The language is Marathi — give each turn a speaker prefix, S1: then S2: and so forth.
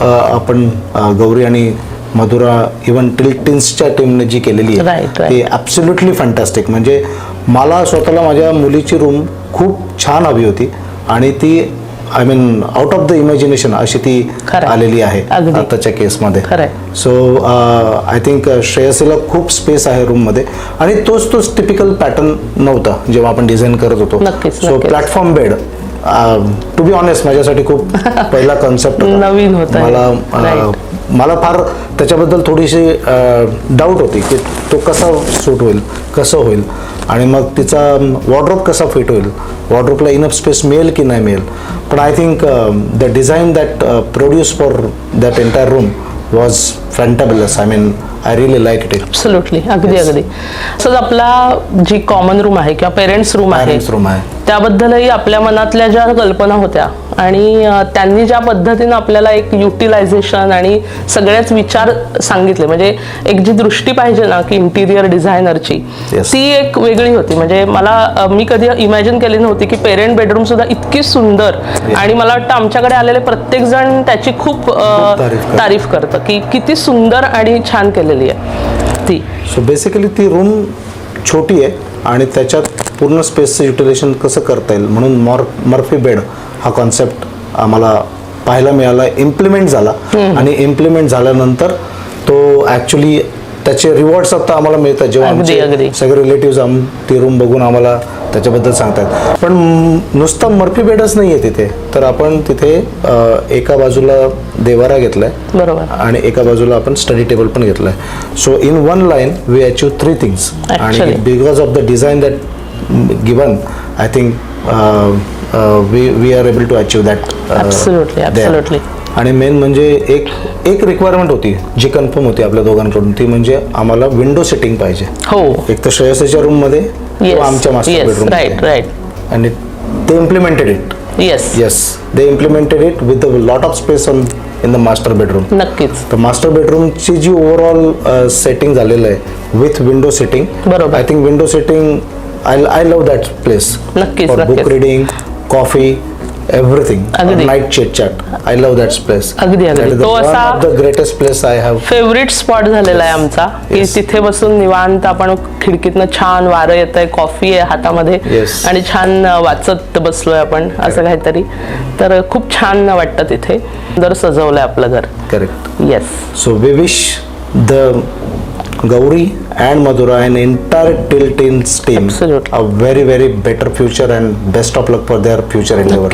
S1: आपण गौरी आणि मधुरा इवन टिल्टिन्सच्या टीमने जी केलेली आहे ती ॲब्सोल्युटली फॅन्टॅस्टिक. म्हणजे मला स्वतःला माझ्या मुलीची रूम खूप छान हवी होती आणि ती I mean out of the imagination अशी ती आलेली आहे आताच्या केसमध्ये. सो आय थिंक श्रेयसीला खूप स्पेस आहे रूममध्ये आणि तोच टिपिकल पॅटर्न नव्हता जेव्हा आपण डिझाईन करत होतो. So platform bed to be honest माझ्यासाठी खूप पहिला कॉन्सेप्ट
S2: नवीन होता.
S1: मला फार त्याच्याबद्दल थोडीशी डाऊट होती की तो कसा सूट होईल, कसं होईल आणि मग तिचा वॉर्डरोब कसा फिट होईल, वॉर्डरोबला इनफ स्पेस मिळेल की नाही मिळेल. पण I think the design that produce for that entire room was fantabulous. I mean I really like it.
S2: Absolutely, अगदी अगदी. सो आपला जी कॉमन रूम आहे किंवा पेरेंट्स रूम आहे त्याबद्दलही आपल्या मनातल्या ज्या कल्पना होत्या आणि त्यांनी ज्या पद्धतीनं आपल्याला एक युटिलायझेशन आणि सगळेच विचार सांगितले, म्हणजे एक जी दृष्टी पाहिजे ना की इंटिरियर डिझायनरची ती एक वेगळी होती. म्हणजे मी कधी इमॅजिन केली नव्हती की पेरेंट बेडरूम सुद्धा इतकी सुंदर आणि मला वाटतं आमच्याकडे आलेले प्रत्येक जण त्याची खूप तारीफ करतं की किती सुंदर आणि छान केलेली आहे ती.
S1: सो बेसिकली ती रूम छोटी आहे आणि त्याच्यात पूर्ण स्पेसचं युटिलायझेशन कसं करता येईल म्हणून मर्फी बेड हा कॉन्सेप्ट आम्हाला पाहायला मिळाला, इम्प्लिमेंट झाला आणि इम्प्लिमेंट झाल्यानंतर तो ॲक्च्युली त्याचे रिवॉर्ड्स आता आम्हाला मिळतात जेव्हा आमचे सगळे रिलेटिव्ह ती रूम बघून आम्हाला त्याच्याबद्दल सांगतात. पण नुसता मर्फी बेडच नाही आहे तिथे, तर आपण तिथे एका बाजूला देवारा घेतलाय आणि एका बाजूला आपण स्टडी टेबल पण घेतलाय. So in one line we achieve 3 things आणि because of the design that given I think we are able to achieve that. आणि मेन म्हणजे एक रिक्वायरमेंट होती जी कन्फर्म होती आपल्या दोघांकडून, ती म्हणजे आम्हाला विंडो सेटिंग पाहिजे. एक तर श्रेयसच्या रूम मध्ये किंवा आमच्या मास्टर बेडरूम आणि ते implemented it. Yes they implemented it with a lot of space in the master bedroom.
S2: नक्कीच.
S1: तर मास्टर बेडरूमची जी ओव्हरऑल सेटिंग झालेलं आहे with window setting, I think window setting I love that place. For book reading, coffee, everything, night chit chat. I love that place.
S2: अगदी तो असा
S1: the greatest place I have.
S2: Favourite spot झालेला आहे आमचा की तिथे बसून निवांत आपण खिडकीतनं छान वारं येतंय, कॉफी आहे हातामध्ये आणि छान वाचत बसलोय आपण असं काहीतरी. तर खूप छान वाटतं तिथे. सुंदर सजवलंय आपलं घर.
S1: Correct.
S2: Yes.
S1: So we wish the Gauri and Madhura and entire Tiltins team a very better future and best of luck for their future endeavor.